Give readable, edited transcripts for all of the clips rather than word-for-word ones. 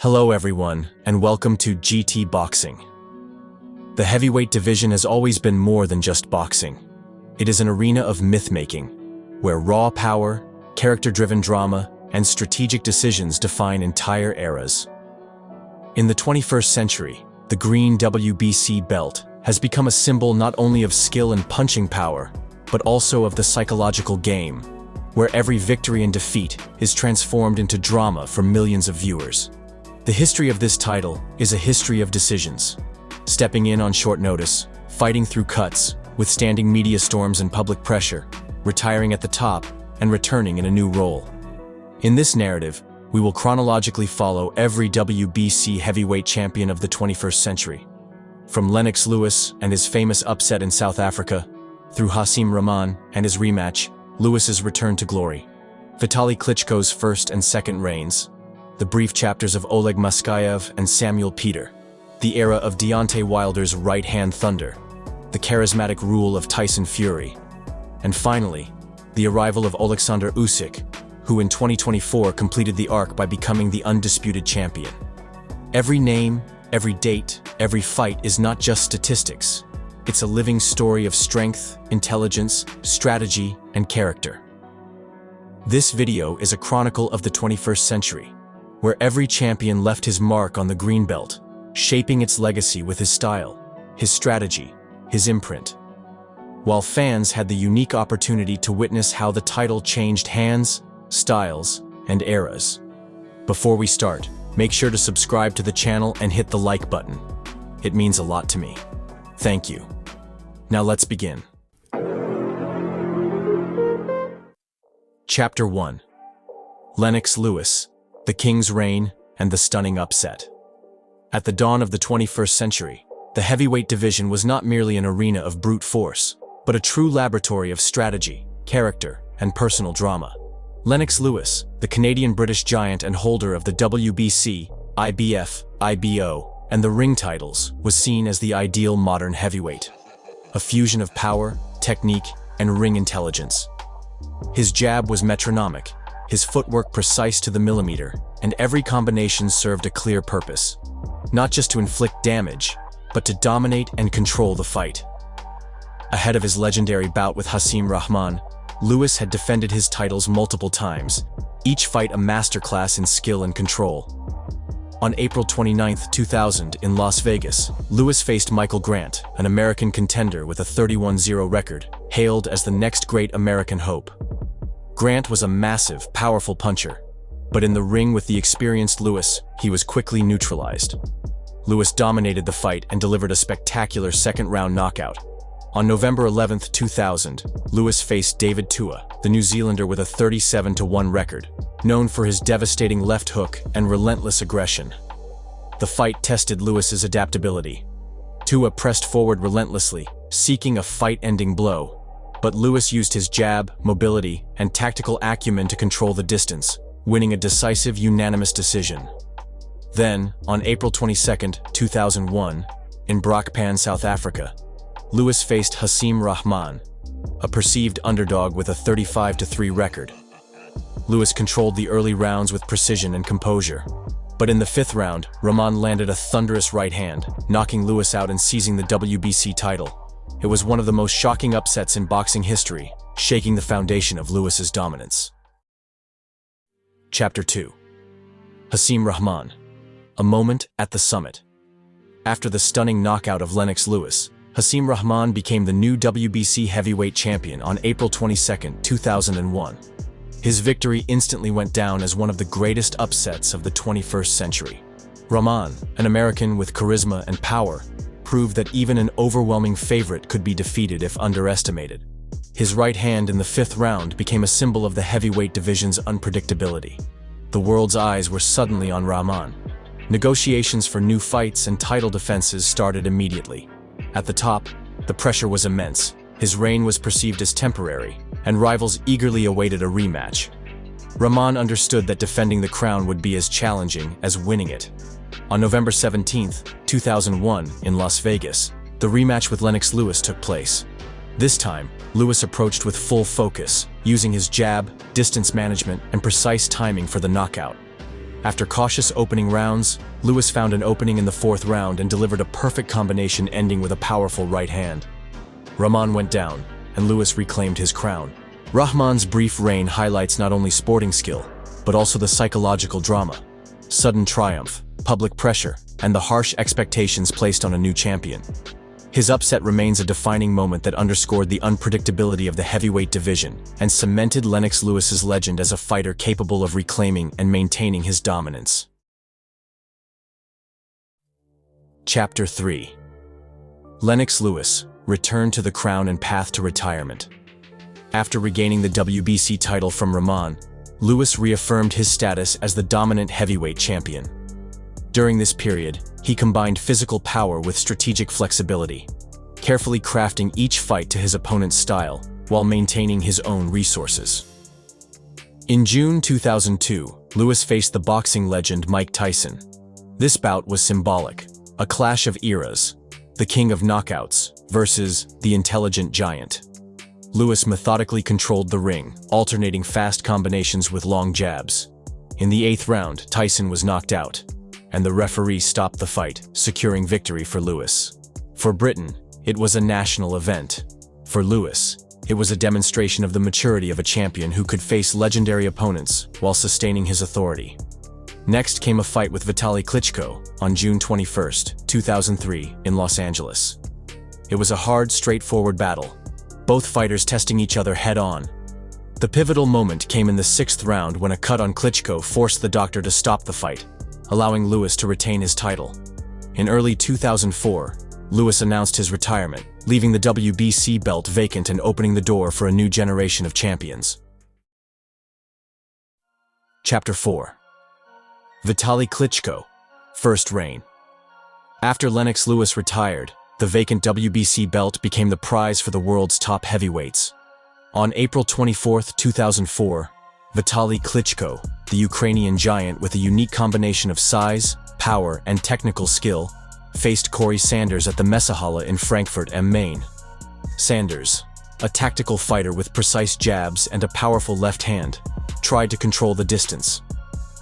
Hello everyone, and welcome to GT Boxing. The heavyweight division has always been more than just boxing. It is an arena of myth-making, where raw power, character-driven drama, and strategic decisions define entire eras. In the 21st century, the green WBC belt has become a symbol not only of skill and punching power, but also of the psychological game, where every victory and defeat is transformed into drama for millions of viewers. The history of this title is a history of decisions. Stepping in on short notice, fighting through cuts, withstanding media storms and public pressure, retiring at the top, and returning in a new role. In this narrative, we will chronologically follow every WBC heavyweight champion of the 21st century. From Lennox Lewis and his famous upset in South Africa, through Hasim Rahman and his rematch, Lewis's return to glory, Vitali Klitschko's first and second reigns, the brief chapters of Oleg Maskaev and Samuel Peter, the era of Deontay Wilder's right-hand thunder, the charismatic rule of Tyson Fury, and finally, the arrival of Oleksandr Usyk, who in 2024 completed the arc by becoming the undisputed champion. Every name, every date, every fight is not just statistics. It's a living story of strength, intelligence, strategy, and character. This video is a chronicle of the 21st century, where every champion left his mark on the green belt, shaping its legacy with his style, his strategy, his imprint. While fans had the unique opportunity to witness how the title changed hands, styles, and eras. Before we start, make sure to subscribe to the channel and hit the like button. It means a lot to me. Thank you. Now let's begin. Chapter 1. Lennox Lewis, the King's Reign, and the Stunning Upset. At the dawn of the 21st century, the heavyweight division was not merely an arena of brute force, but a true laboratory of strategy, character, and personal drama. Lennox Lewis, the Canadian-British giant and holder of the WBC, IBF, IBO, and the ring titles, was seen as the ideal modern heavyweight. A fusion of power, technique, and ring intelligence. His jab was metronomic, his footwork precise to the millimeter, and every combination served a clear purpose. Not just to inflict damage, but to dominate and control the fight. Ahead of his legendary bout with Hasim Rahman, Lewis had defended his titles multiple times, each fight a masterclass in skill and control. On April 29, 2000, in Las Vegas, Lewis faced Michael Grant, an American contender with a 31-0 record, hailed as the next great American hope. Grant was a massive, powerful puncher, but in the ring with the experienced Lewis, he was quickly neutralized. Lewis dominated the fight and delivered a spectacular second-round knockout. On November 11, 2000, Lewis faced David Tua, the New Zealander with a 37-1 record, known for his devastating left hook and relentless aggression. The fight tested Lewis's adaptability. Tua pressed forward relentlessly, seeking a fight-ending blow, but Lewis used his jab, mobility, and tactical acumen to control the distance, winning a decisive unanimous decision. Then, on April 22, 2001, in Brakpan, South Africa, Lewis faced Hasim Rahman, a perceived underdog with a 35-3 record. Lewis controlled the early rounds with precision and composure, but in the fifth round, Rahman landed a thunderous right hand, knocking Lewis out and seizing the WBC title. It was one of the most shocking upsets in boxing history, shaking the foundation of Lewis's dominance. Chapter 2. Hasim Rahman, a moment at the summit. After the stunning knockout of Lennox Lewis, Hasim Rahman became the new WBC heavyweight champion on April 22, 2001. His victory instantly went down as one of the greatest upsets of the 21st century. Rahman, an American with charisma and power, proved that even an overwhelming favorite could be defeated if underestimated. His right hand in the fifth round became a symbol of the heavyweight division's unpredictability. The world's eyes were suddenly on Rahman. Negotiations for new fights and title defenses started immediately. At the top, the pressure was immense. His reign was perceived as temporary, and rivals eagerly awaited a rematch. Rahman understood that defending the crown would be as challenging as winning it. On November 17, 2001, in Las Vegas, the rematch with Lennox Lewis took place. This time, Lewis approached with full focus, using his jab, distance management, and precise timing for the knockout. After cautious opening rounds, Lewis found an opening in the fourth round and delivered a perfect combination ending with a powerful right hand. Rahman went down, and Lewis reclaimed his crown. Rahman's brief reign highlights not only sporting skill, but also the psychological drama, sudden triumph, public pressure, and the harsh expectations placed on a new champion. His upset remains a defining moment that underscored the unpredictability of the heavyweight division and cemented Lennox Lewis's legend as a fighter capable of reclaiming and maintaining his dominance. Chapter 3. Lennox Lewis returned to the crown and path to retirement. After regaining the WBC title from Rahman, Lewis reaffirmed his status as the dominant heavyweight champion. During this period, he combined physical power with strategic flexibility, carefully crafting each fight to his opponent's style while maintaining his own resources. In June 2002, Lewis faced the boxing legend Mike Tyson. This bout was symbolic, a clash of eras, the king of knockouts versus the intelligent giant. Lewis methodically controlled the ring, alternating fast combinations with long jabs. In the 8th round, Tyson was knocked out, and the referee stopped the fight, securing victory for Lewis. For Britain, it was a national event. For Lewis, it was a demonstration of the maturity of a champion who could face legendary opponents while sustaining his authority. Next came a fight with Vitali Klitschko on June 21, 2003, in Los Angeles. It was a hard, straightforward battle, both fighters testing each other head-on. The pivotal moment came in the 6th round when a cut on Klitschko forced the doctor to stop the fight, allowing Lewis to retain his title. In early 2004, Lewis announced his retirement, leaving the WBC belt vacant and opening the door for a new generation of champions. Chapter 4. Vitali Klitschko, first reign. After Lennox Lewis retired, the vacant WBC belt became the prize for the world's top heavyweights. On April 24, 2004, Vitali Klitschko, the Ukrainian giant with a unique combination of size, power, and technical skill, faced Corey Sanders at the Messehalle in Frankfurt am Main. Sanders, a tactical fighter with precise jabs and a powerful left hand, tried to control the distance.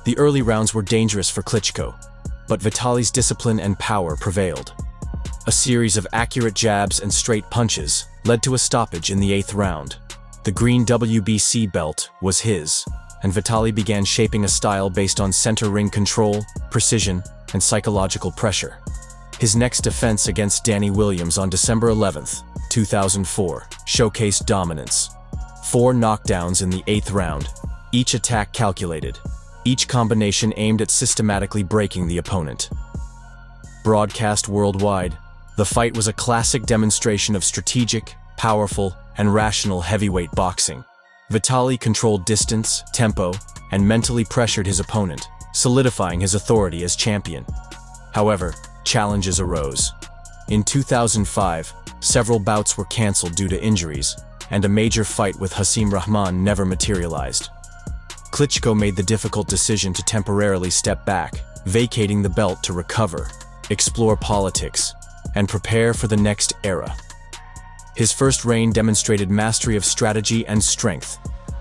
The early rounds were dangerous for Klitschko, but Vitali's discipline and power prevailed. A series of accurate jabs and straight punches led to a stoppage in the 8th round. The green WBC belt was his, and Vitali began shaping a style based on center ring control, precision, and psychological pressure. His next defense against Danny Williams on December 11, 2004, showcased dominance. 4 knockdowns in the 8th round, each attack calculated, each combination aimed at systematically breaking the opponent. Broadcast worldwide, the fight was a classic demonstration of strategic, powerful, and rational heavyweight boxing. Vitali controlled distance, tempo, and mentally pressured his opponent, solidifying his authority as champion. However, challenges arose. In 2005, several bouts were cancelled due to injuries, and a major fight with Hasim Rahman never materialized. Klitschko made the difficult decision to temporarily step back, vacating the belt to recover, explore politics, and prepare for the next era. His first reign demonstrated mastery of strategy and strength,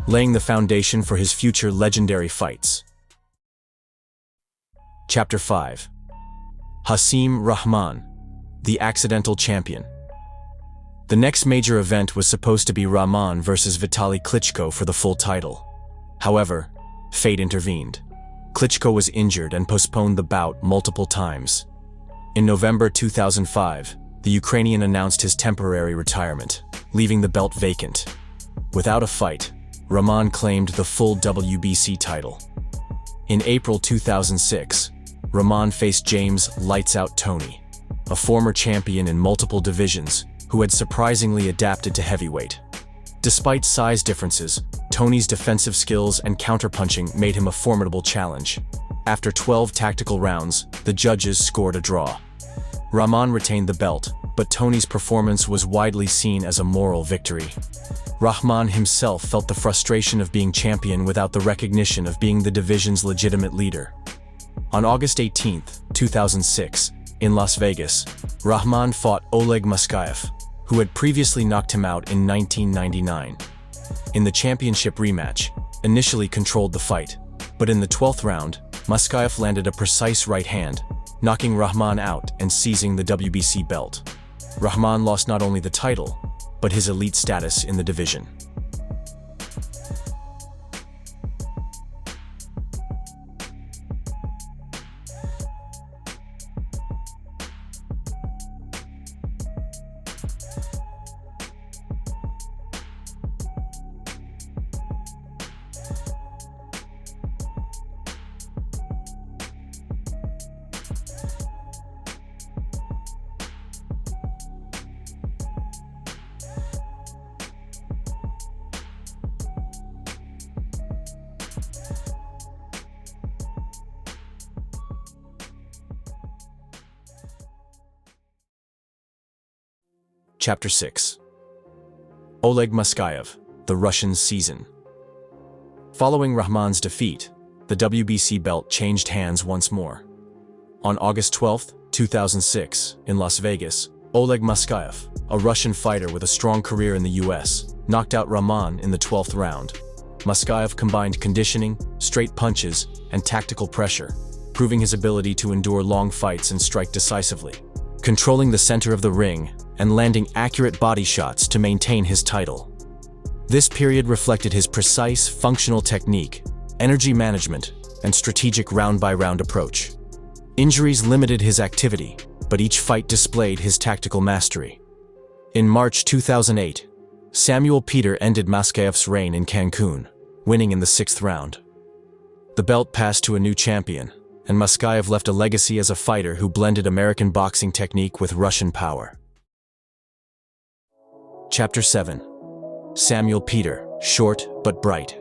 laying the foundation for his future legendary fights. Chapter 5. Hasim Rahman, the accidental champion. The next major event was supposed to be Rahman versus Vitali Klitschko for the full title. However, fate intervened. Klitschko was injured and postponed the bout multiple times. In November 2005, the Ukrainian announced his temporary retirement, leaving the belt vacant. Without a fight, Rahman claimed the full WBC title. In April 2006, Rahman faced James "Lights Out" Toney, a former champion in multiple divisions who had surprisingly adapted to heavyweight. Despite size differences, Toney's defensive skills and counterpunching made him a formidable challenge. After 12 tactical rounds, the judges scored a draw. Rahman retained the belt, but Toney's performance was widely seen as a moral victory. Rahman himself felt the frustration of being champion without the recognition of being the division's legitimate leader. On August 18, 2006, in Las Vegas, Rahman fought Oleg Maskaev, who had previously knocked him out in 1999. In the championship rematch, initially controlled the fight, but in the 12th round, Maskaev landed a precise right hand, knocking Rahman out and seizing the WBC belt. Rahman lost not only the title, but his elite status in the division. Chapter 6. Oleg Maskaev, the Russian Season. Following Rahman's defeat, the WBC belt changed hands once more. On August 12, 2006, in Las Vegas, Oleg Maskaev, a Russian fighter with a strong career in the US, knocked out Rahman in the 12th round. Maskaev combined conditioning, straight punches, and tactical pressure, proving his ability to endure long fights and strike decisively, controlling the center of the ring and landing accurate body shots to maintain his title. This period reflected his precise, functional technique, energy management, and strategic round-by-round approach. Injuries limited his activity, but each fight displayed his tactical mastery. In March 2008, Samuel Peter ended Maskaev's reign in Cancun, winning in the 6th round. The belt passed to a new champion, and Maskaev left a legacy as a fighter who blended American boxing technique with Russian power. Chapter 7. Samuel Peter, short but bright.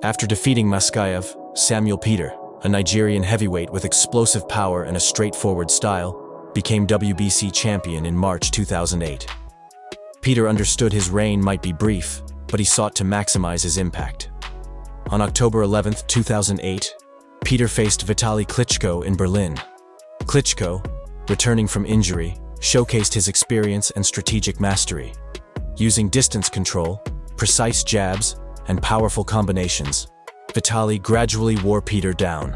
After defeating Maskaev, Samuel Peter, a Nigerian heavyweight with explosive power and a straightforward style, became WBC champion in March 2008. Peter understood his reign might be brief, but he sought to maximize his impact. On October 11, 2008, Peter faced Vitali Klitschko in Berlin. Klitschko, returning from injury, showcased his experience and strategic mastery. Using distance control, precise jabs, and powerful combinations, Vitali gradually wore Peter down.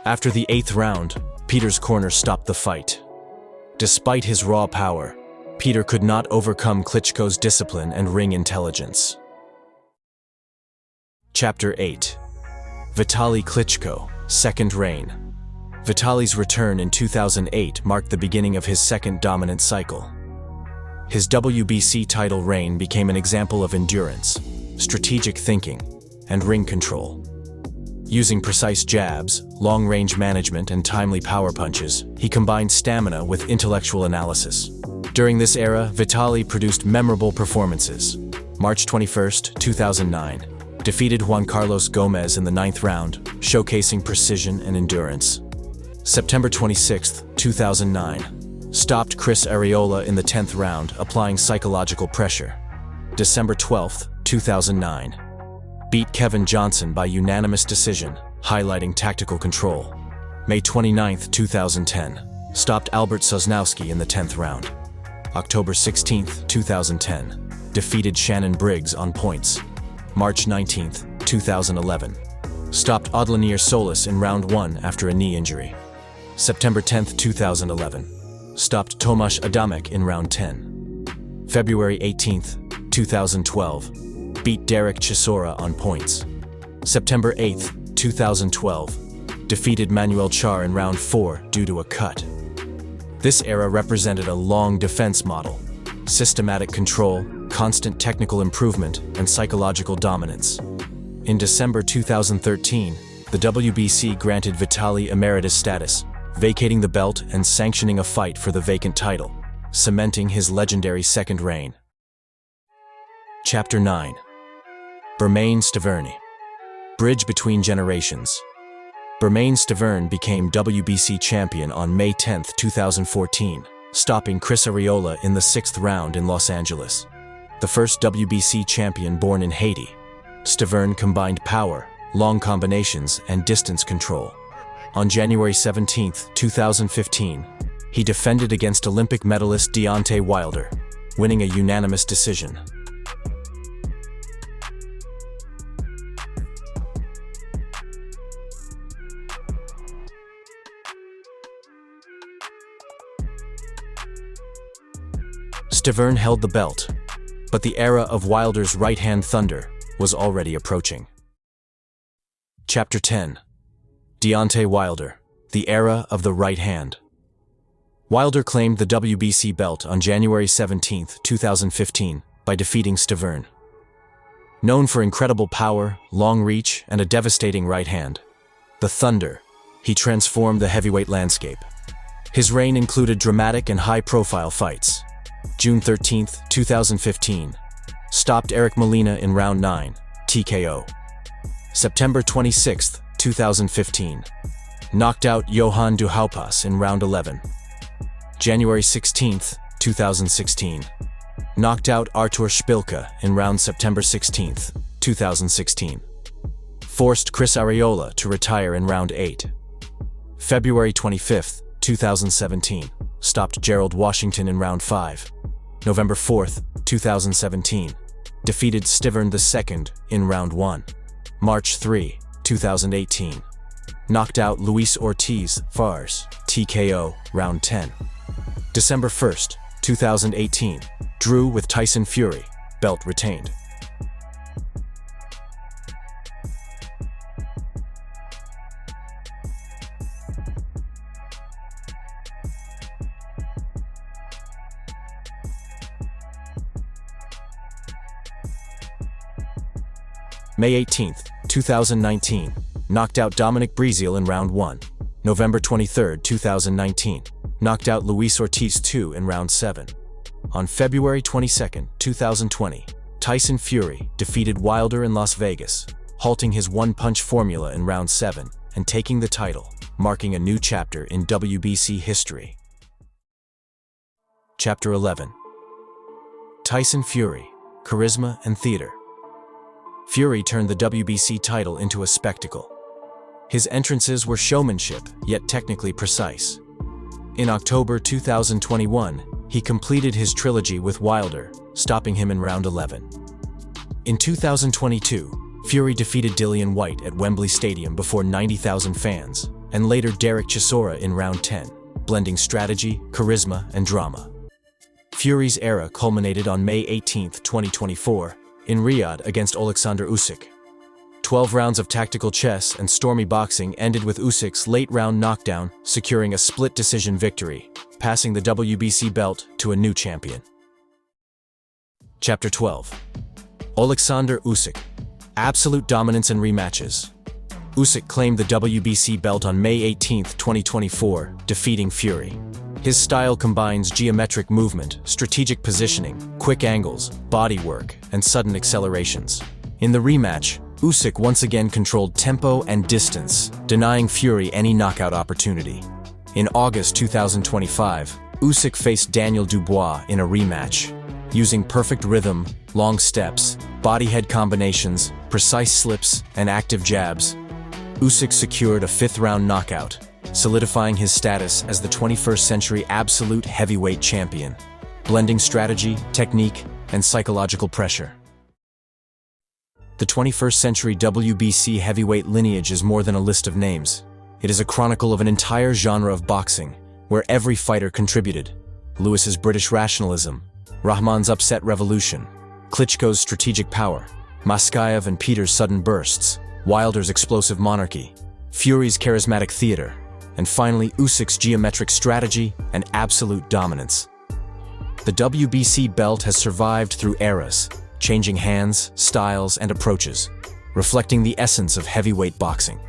After the 8th round, Peter's corner stopped the fight. Despite his raw power, Peter could not overcome Klitschko's discipline and ring intelligence. Chapter 8. Vitali Klitschko, second reign. Vitali's return in 2008 marked the beginning of his second dominant cycle. His WBC title reign became an example of endurance, strategic thinking, and ring control. Using precise jabs, long-range management, and timely power punches, he combined stamina with intellectual analysis. During this era, Vitali produced memorable performances. March 21, 2009, defeated Juan Carlos Gomez in the 9th round, showcasing precision and endurance. September 26, 2009, stopped Chris Arreola in the 10th round, applying psychological pressure. December 12, 2009, beat Kevin Johnson by unanimous decision, highlighting tactical control. May 29, 2010, stopped Albert Sosnowski in the 10th round. October 16, 2010, defeated Shannon Briggs on points. March 19, 2011, stopped Adlanir Solis in round 1 after a knee injury. September 10, 2011, stopped Tomasz Adamek in round 10. February 18, 2012, beat Derek Chisora on points. September 8, 2012, defeated Manuel Char in round 4 due to a cut. This era represented a long defense model, systematic control, constant technical improvement, and psychological dominance. In December 2013, the WBC granted Vitali emeritus status, vacating the belt and sanctioning a fight for the vacant title, cementing his legendary second reign. Chapter 9. Bermane Stiverne, bridge between generations. Bermane Stiverne became WBC champion on May 10, 2014, stopping Chris Arreola in the 6th round in Los Angeles. The first WBC champion born in Haiti, Stiverne combined power, long combinations, and distance control. On January 17, 2015, he defended against Olympic medalist Deontay Wilder, winning a unanimous decision. Stiverne held the belt, but the era of Wilder's right-hand thunder was already approaching. Chapter 10. Deontay Wilder, the era of the right hand. Wilder claimed the WBC belt on January 17, 2015, by defeating Stiverne. Known for incredible power, long reach, and a devastating right hand, the Thunder, he transformed the heavyweight landscape. His reign included dramatic and high-profile fights. June 13, 2015, stopped Eric Molina in round 9, TKO. September 26, 2015, knocked out Johan Duhaupas in round 11. January 16, 2016, knocked out Artur Szpilka in round September 16, 2016. Forced Chris Arreola to retire in round 8. February 25, 2017, stopped Gerald Washington in round 5. November 4, 2017, defeated Stiverne II in round 1. March 3, 2018, knocked out Luis Ortiz Fares, TKO, round 10. December 1, 2018, drew with Tyson Fury, belt retained. May 18, 2019, knocked out Dominic Breazeale in round 1. November 23, 2019, knocked out Luis Ortiz II in round 7. On February 22, 2020, Tyson Fury defeated Wilder in Las Vegas, halting his one-punch formula in round 7 and taking the title, marking a new chapter in WBC history. Chapter 11. Tyson Fury, Charisma and Theater. Fury turned the WBC title into a spectacle. His entrances were showmanship, yet technically precise. In October 2021, he completed his trilogy with Wilder, stopping him in round 11. In 2022, Fury defeated Dillian Whyte at Wembley Stadium before 90,000 fans, and later Derek Chisora in round 10, blending strategy, charisma, and drama. Fury's era culminated on May 18, 2024, in Riyadh against Oleksandr Usyk. 12 rounds of tactical chess and stormy boxing ended with Usyk's late-round knockdown, securing a split-decision victory, passing the WBC belt to a new champion. Chapter 12. Oleksandr Usyk, absolute dominance and rematches. Usyk claimed the WBC belt on May 18, 2024, defeating Fury. His style combines geometric movement, strategic positioning, quick angles, body work, and sudden accelerations. In the rematch, Usyk once again controlled tempo and distance, denying Fury any knockout opportunity. In August 2025, Usyk faced Daniel Dubois in a rematch. Using perfect rhythm, long steps, body-head combinations, precise slips, and active jabs, Usyk secured a fifth-round knockout, solidifying his status as the 21st century absolute heavyweight champion, blending strategy, technique, and psychological pressure. The 21st century WBC heavyweight lineage is more than a list of names. It is a chronicle of an entire genre of boxing, where every fighter contributed. Lewis's British rationalism, Rahman's upset revolution, Klitschko's strategic power, Maskaev and Peter's sudden bursts, Wilder's explosive monarchy, Fury's charismatic theater, and finally Usyk's geometric strategy and absolute dominance. The WBC belt has survived through eras, changing hands, styles, and approaches, reflecting the essence of heavyweight boxing.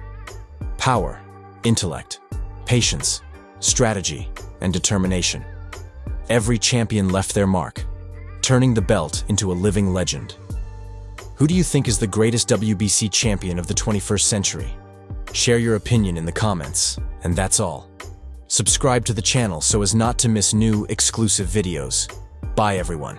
Power, intellect, patience, strategy, and determination. Every champion left their mark, turning the belt into a living legend. Who do you think is the greatest WBC champion of the 21st century? Share your opinion in the comments, and that's all. Subscribe to the channel so as not to miss new, exclusive videos. Bye everyone.